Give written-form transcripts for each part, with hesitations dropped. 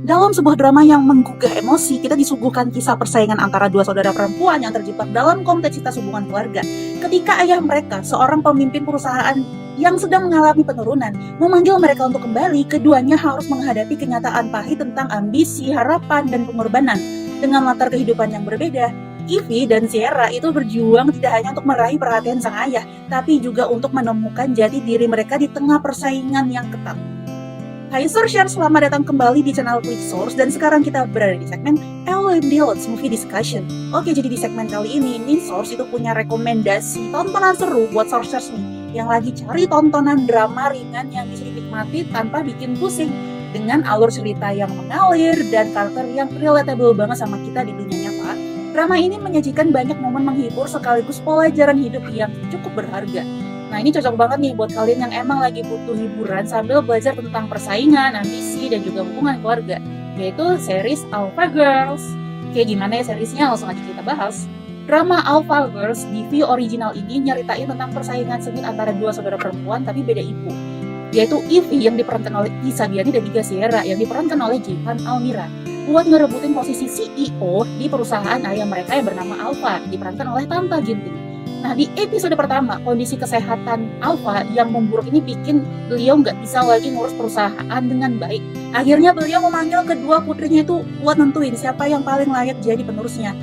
Dalam sebuah drama yang menggugah emosi, kita disuguhkan kisah persaingan antara dua saudara perempuan yang terjebak dalam kompleksitas hubungan keluarga. Ketika ayah mereka, seorang pemimpin perusahaan yang sedang mengalami penurunan, memanggil mereka untuk kembali, keduanya harus menghadapi kenyataan pahit tentang ambisi, harapan, dan pengorbanan. Dengan latar kehidupan yang berbeda, Ivy dan Sierra itu berjuang tidak hanya untuk meraih perhatian sang ayah, tapi juga untuk menemukan jati diri mereka di tengah persaingan yang ketat. Hai Sourcers, selamat datang kembali di channel Click Source, dan sekarang kita berada di segmen LMDL's Movie Discussion. Oke, jadi di segmen kali ini, Nin Source itu punya rekomendasi tontonan seru buat Sourcers nih, yang lagi cari tontonan drama ringan yang bisa dinikmati tanpa bikin pusing, dengan alur cerita yang mengalir dan karakter yang relatable banget sama kita di dunia nyata. Drama ini menyajikan banyak momen menghibur sekaligus pelajaran hidup yang cukup berharga. Nah, ini cocok banget nih buat kalian yang emang lagi butuh hiburan sambil belajar tentang persaingan, ambisi, dan juga hubungan keluarga, yaitu series Alpha Girls. Oke, gimana ya seriesnya? Langsung aja kita bahas. Drama Alpha Girls di view original ini nyeritain tentang persaingan sengit antara dua saudara perempuan tapi beda ibu, yaitu Ivy yang diperankan oleh Lisa Biani dan juga Sierra yang diperankan oleh Jehan Almira, buat ngerebutin posisi CEO di perusahaan ayah mereka yang bernama Alpha, diperankan oleh Tante Ginting. Nah, di episode pertama, kondisi kesehatan Alpha yang memburuk ini bikin beliau nggak bisa lagi ngurus perusahaan dengan baik. Akhirnya beliau memanggil kedua putrinya itu buat nentuin siapa yang paling layak jadi penerusnya.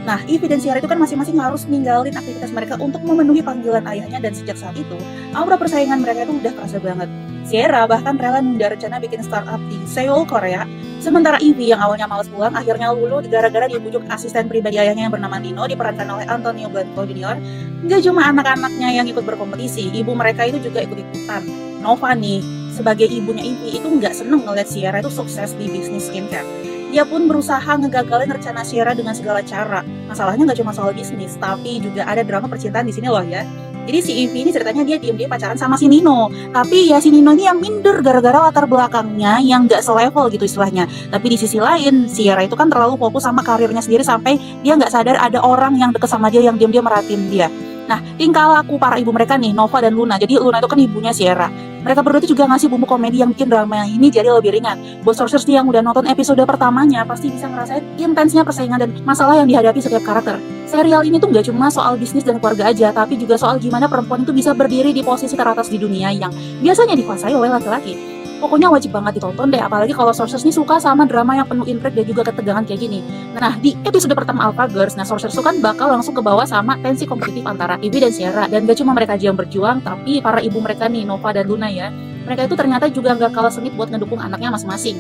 Nah, Ivy dan Sierra itu kan masing-masing harus ninggalin aktivitas mereka untuk memenuhi panggilan ayahnya, dan sejak saat itu, aura persaingan mereka itu udah kerasa banget. Sierra bahkan rela nunda rencana bikin startup di Seoul, Korea. Sementara Ivy yang awalnya malas pulang, akhirnya luluh gara-gara dibujuk asisten pribadi ayahnya yang bernama Nino, diperankan oleh Antonio Blanco Jr. Nggak cuma anak-anaknya yang ikut berkompetisi, ibu mereka itu juga ikut-ikutan. Nova nih, sebagai ibunya Ivy itu nggak seneng ngeliat Sierra itu sukses di bisnis skincare. Dia pun berusaha ngegagalin rencana Sierra dengan segala cara. Masalahnya nggak cuma soal bisnis, tapi juga ada drama percintaan di sini loh ya. Jadi si Ivy ini ceritanya dia diem-diem pacaran sama si Nino. Tapi ya si Nino ini yang minder gara-gara latar belakangnya yang nggak selevel gitu istilahnya. Tapi di sisi lain, Sierra itu kan terlalu fokus sama karirnya sendiri sampai dia nggak sadar ada orang yang deket sama dia yang diem-diem merhatiin dia. Nah, tingkah laku para ibu mereka nih, Nova dan Luna. Jadi Luna itu kan ibunya Sierra. Mereka berdua itu juga ngasih bumbu komedi yang bikin drama yang ini jadi lebih ringan. Buat Sourcers yang udah nonton episode pertamanya pasti bisa ngerasain intensnya persaingan dan masalah yang dihadapi setiap karakter. Serial ini tuh gak cuma soal bisnis dan keluarga aja, tapi juga soal gimana perempuan itu bisa berdiri di posisi teratas di dunia yang biasanya dikuasai oleh laki-laki. Pokoknya wajib banget ditonton deh, apalagi kalau Sourcers nih suka sama drama yang penuh intrik dan juga ketegangan kayak gini. Nah, di episode pertama Alpha Girls, Sourcers tuh kan bakal langsung ke bawah sama tensi kompetitif antara Ivy dan Sierra. Dan gak cuma mereka aja yang berjuang, tapi para ibu mereka nih, Nova dan Luna ya, mereka itu ternyata juga gak kalah sengit buat ngedukung anaknya masing-masing.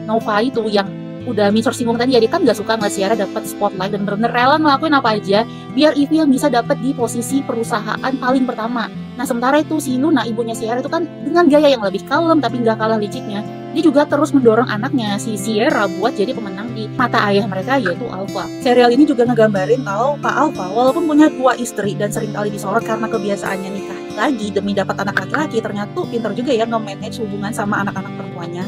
Nova itu yang udah Misor singgung tadi, jadi kan gak suka ngeliat Sierra dapat spotlight dan bener-bener rela ngelakuin apa aja biar Ivy yang bisa dapat di posisi perusahaan paling pertama. Nah, sementara itu si Luna, ibunya Sierra itu kan dengan gaya yang lebih kalem tapi gak kalah liciknya, dia juga terus mendorong anaknya si Sierra buat jadi pemenang di mata ayah mereka yaitu Alpha. Serial ini juga ngegambarin kalau Pak Alpha walaupun punya dua istri dan seringkali disorot karena kebiasaannya nikah lagi demi dapat anak laki-laki, ternyata tuh pintar juga ya nge-manage hubungan sama anak-anak perempuannya.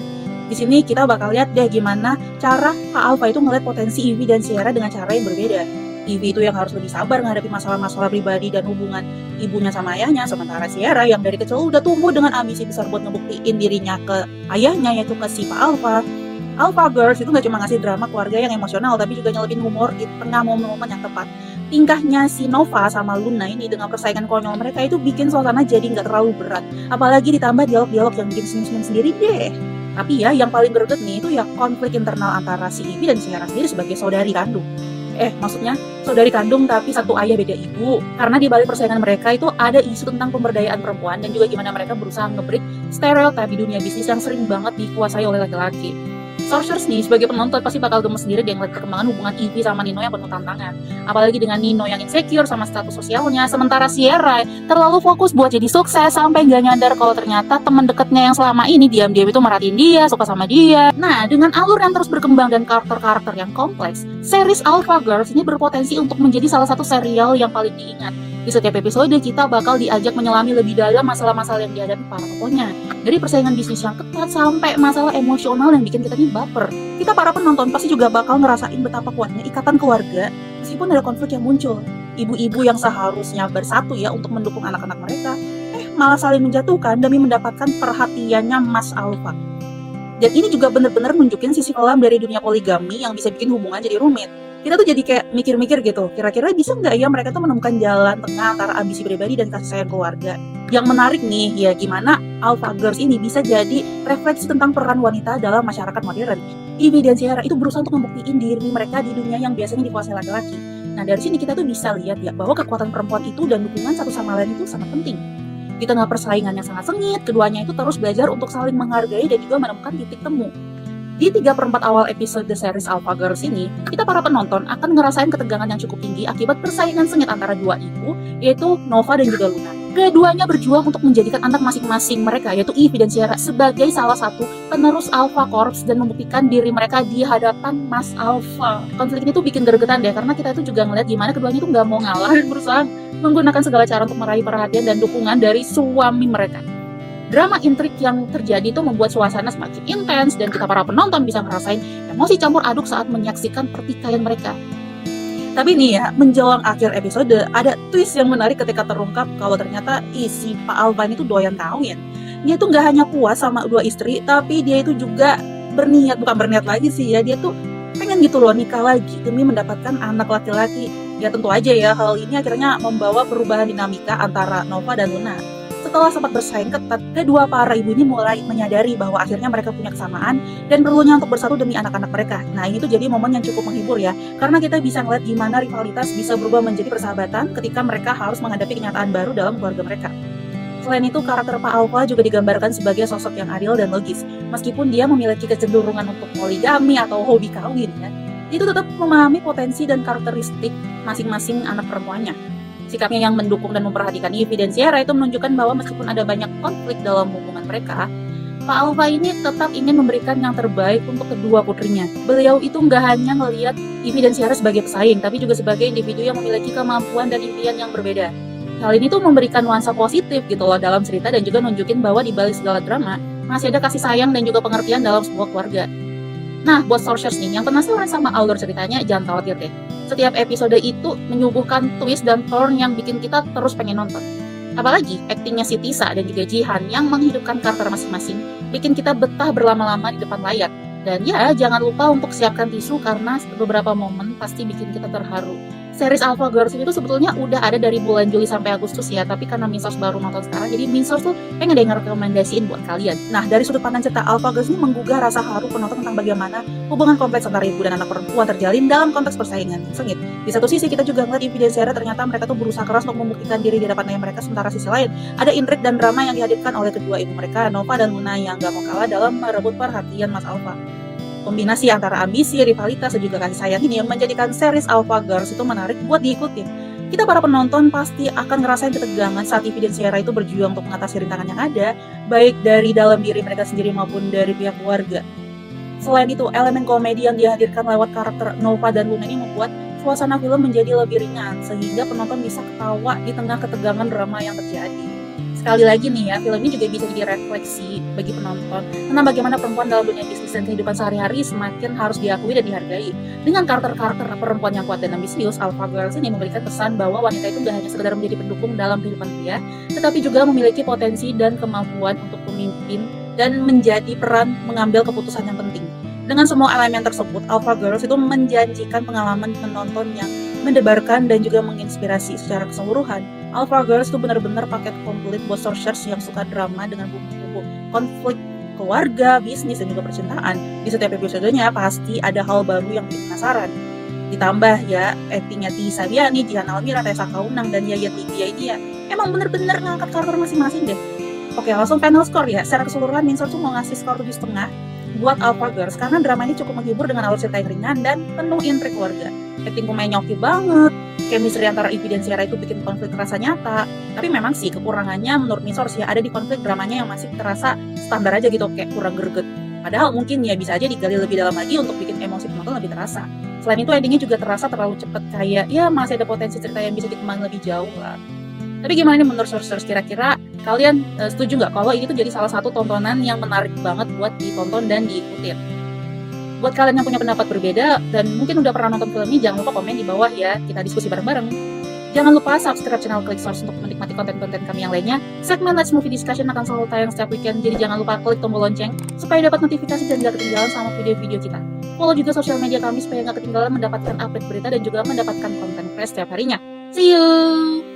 Di sini kita bakal lihat deh gimana cara Pak Alpha itu ngeliat potensi Ivy dan Sierra dengan cara yang berbeda. Ivy itu yang harus lebih sabar menghadapi masalah-masalah pribadi dan hubungan ibunya sama ayahnya, sementara Sierra yang dari kecil udah tumbuh dengan ambisi besar buat ngebuktiin dirinya ke ayahnya, yaitu ke si Pak Alpha. Alpha Girls itu gak cuma ngasih drama keluarga yang emosional, tapi juga nyelipin humor di tengah momen-momen yang tepat. Tingkahnya si Nova sama Luna ini dengan persaingan konyol mereka itu bikin suasana jadi gak terlalu berat. Apalagi ditambah dialog-dialog yang bikin senyum-senyum sendiri deh. Tapi ya, yang paling greget nih itu ya konflik internal antara si Ivy dan Sierra sendiri sebagai saudari kandung. Maksudnya saudari kandung tapi satu ayah beda ibu. Karena di balik persaingan mereka itu ada isu tentang pemberdayaan perempuan dan juga gimana mereka berusaha nge-break stereotip di dunia bisnis yang sering banget dikuasai oleh laki-laki. Sourcers nih sebagai penonton pasti bakal gemes sendiri dengan ngeliat perkembangan hubungan Ivy sama Nino yang penuh tantangan. Apalagi dengan Nino yang insecure sama status sosialnya, sementara Sierra terlalu fokus buat jadi sukses sampai gak nyadar kalau ternyata teman dekatnya yang selama ini diam-diam itu merhatiin dia, suka sama dia. Nah, dengan alur yang terus berkembang dan karakter-karakter yang kompleks, series Alpha Girls ini berpotensi untuk menjadi salah satu serial yang paling diingat. Di setiap episode kita bakal diajak menyelami lebih dalam masalah-masalah yang dihadapi para tokohnya. Dari persaingan bisnis yang ketat sampai masalah emosional yang bikin kita nih baper. Kita para penonton pasti juga bakal ngerasain betapa kuatnya ikatan keluarga meskipun ada konflik yang muncul. Ibu-ibu yang seharusnya bersatu ya untuk mendukung anak-anak mereka, malah saling menjatuhkan demi mendapatkan perhatiannya Mas Alpha. Dan ini juga bener-bener nunjukin sisi kelam dari dunia poligami yang bisa bikin hubungan jadi rumit. Kita tuh jadi kayak mikir-mikir gitu, kira-kira bisa nggak ya mereka tuh menemukan jalan tengah antara ambisi pribadi dan kasih sayang keluarga. Yang menarik nih, ya gimana Alpha Girls ini bisa jadi refleksi tentang peran wanita dalam masyarakat modern. Ivy dan Sierra itu berusaha untuk membuktiin diri mereka di dunia yang biasanya dikuasai laki-laki. Nah dari sini kita tuh bisa lihat ya bahwa kekuatan perempuan itu dan dukungan satu sama lain itu sangat penting. Di tengah persaingan yang sangat sengit, keduanya itu terus belajar untuk saling menghargai dan juga menemukan titik temu. Di 3/4 awal episode series Alpha Girls ini, kita para penonton akan ngerasain ketegangan yang cukup tinggi akibat persaingan sengit antara dua ibu, yaitu Nova dan juga Luna. Keduanya berjuang untuk menjadikan anak masing-masing mereka, yaitu Ivy dan Sierra, sebagai salah satu penerus Alpha Corps dan membuktikan diri mereka di hadapan Mas Alpha. Konflik ini tuh bikin gregetan deh, karena kita itu juga ngeliat gimana keduanya tuh nggak mau ngalah dan berusaha menggunakan segala cara untuk meraih perhatian dan dukungan dari suami mereka. Drama intrik yang terjadi itu membuat suasana semakin intens dan kita para penonton bisa ngerasain emosi campur aduk saat menyaksikan pertikaian mereka. Tapi nih ya, menjelang akhir episode, ada twist yang menarik ketika terungkap kalau ternyata si Pak Alpha ini tuh doyan kawin. Dia tuh nggak hanya puas sama dua istri, tapi dia itu juga bukan berniat lagi sih ya, dia tuh pengen gitu loh nikah lagi demi mendapatkan anak laki-laki. Ya tentu aja ya, hal ini akhirnya membawa perubahan dinamika antara Nova dan Luna. Setelah sempat bersaing ketat, kedua para ibu ini mulai menyadari bahwa akhirnya mereka punya kesamaan dan perlunya untuk bersatu demi anak-anak mereka. Nah ini tuh jadi momen yang cukup menghibur ya, karena kita bisa ngeliat gimana rivalitas bisa berubah menjadi persahabatan ketika mereka harus menghadapi kenyataan baru dalam keluarga mereka. Selain itu, karakter Pak Alpha juga digambarkan sebagai sosok yang adil dan logis. Meskipun dia memiliki kecenderungan untuk poligami atau hobi kawin ya, itu tetap memahami potensi dan karakteristik masing-masing anak perempuannya. Sikapnya yang mendukung dan memperhatikan Ivy dan Sierra itu menunjukkan bahwa meskipun ada banyak konflik dalam hubungan mereka, Pak Alpha ini tetap ingin memberikan yang terbaik untuk kedua putrinya. Beliau itu nggak hanya melihat Ivy dan Sierra sebagai pesaing, tapi juga sebagai individu yang memiliki kemampuan dan impian yang berbeda. Hal ini tuh memberikan nuansa positif gitu loh dalam cerita dan juga nunjukin bahwa di balik segala drama, masih ada kasih sayang dan juga pengertian dalam sebuah keluarga. Nah, buat sourcers nih, yang penasaran sama alur ceritanya, jangan khawatir deh. Setiap episode itu menyuguhkan twist dan turn yang bikin kita terus pengen nonton. Apalagi aktingnya si Tisa dan juga Jihan yang menghidupkan karakter masing-masing, bikin kita betah berlama-lama di depan layar. Dan ya, jangan lupa untuk siapkan tisu karena beberapa momen pasti bikin kita terharu. Series Alpha Girls itu sebetulnya udah ada dari bulan Juli sampai Agustus ya, tapi karena Minsource baru nonton sekarang, jadi Minsource tuh pengen deh ngerekomendasiin buat kalian. Nah, dari sudut pandang cerita Alpha Girls ini menggugah rasa haru penonton tentang bagaimana hubungan kompleks antara ibu dan anak perempuan terjalin dalam konteks persaingan yang sengit. Di satu sisi kita juga ngeliat Ivy dan Sierra ternyata mereka tuh berusaha keras untuk membuktikan diri di hadapan ayah mereka, sementara sisi lain ada intrik dan drama yang dihadirkan oleh kedua ibu mereka, Nova dan Luna, yang gak mau kalah dalam merebut perhatian Mas Alpha. Kombinasi antara ambisi, rivalitas, dan juga kasih sayang ini yang menjadikan series Alpha Girls itu menarik buat diikuti. Kita para penonton pasti akan ngerasain ketegangan saat Ivy dan Sierra itu berjuang untuk mengatasi rintangan yang ada, baik dari dalam diri mereka sendiri maupun dari pihak keluarga. Selain itu, elemen komedi yang dihadirkan lewat karakter Nova dan Luna ini membuat suasana film menjadi lebih ringan, sehingga penonton bisa ketawa di tengah ketegangan drama yang terjadi. Sekali lagi nih ya, film ini juga bisa jadi refleksi bagi penonton tentang bagaimana perempuan dalam dunia bisnis dan kehidupan sehari-hari semakin harus diakui dan dihargai. Dengan karakter-karakter perempuan yang kuat dan ambisius, Alpha Girls ini memberikan pesan bahwa wanita itu tidak hanya sekedar menjadi pendukung dalam kehidupan pria, tetapi juga memiliki potensi dan kemampuan untuk memimpin dan menjadi peran mengambil keputusan yang penting. Dengan semua elemen tersebut, Alpha Girls itu menjanjikan pengalaman penonton yang mendebarkan dan juga menginspirasi secara keseluruhan. Alpha Girls itu benar-benar paket komplit buat sourcers yang suka drama dengan bumbu-bumbu konflik keluarga, bisnis, dan juga percintaan. Di setiap episodenya pasti ada hal baru yang bikin penasaran. Ditambah ya, aktingnya Tisa Diani, Jihan Almira, Tessa Kaunang, dan Yayan Lydia ini ya emang bener-bener ngangkat karakter masing-masing deh. Oke, langsung final score ya. Secara keseluruhan, Minsource tuh mau ngasih skor 7,5 buat Alpha Girls karena drama ini cukup menghibur dengan alur cerita yang ringan dan penuh intrik keluarga. Akting pemainnya oke banget, chemistry antara Ivy dan Sierra itu bikin konflik terasa nyata. Tapi memang sih kekurangannya menurut Minsource ya ada di konflik dramanya yang masih terasa standar aja gitu, kayak kurang greget. Padahal mungkin ya bisa aja digali lebih dalam lagi untuk bikin emosi penonton lebih terasa. Selain itu endingnya juga terasa terlalu cepet, kayak ya masih ada potensi cerita yang bisa dikembangin lebih jauh lah. Tapi gimana nih menurut source kira-kira kalian setuju nggak kalau ini tuh jadi salah satu tontonan yang menarik banget buat ditonton dan diikutin? Buat kalian yang punya pendapat berbeda dan mungkin udah pernah nonton film ini, jangan lupa komen di bawah ya, kita diskusi bareng-bareng. Jangan lupa subscribe channel Klik Source untuk menikmati konten-konten kami yang lainnya. Segmen Let's Movie Discussion akan selalu tayang setiap weekend, jadi jangan lupa klik tombol lonceng supaya dapat notifikasi dan gak ketinggalan sama video-video kita. Follow juga sosial media kami supaya gak ketinggalan mendapatkan update berita dan juga mendapatkan konten fresh setiap harinya. See you!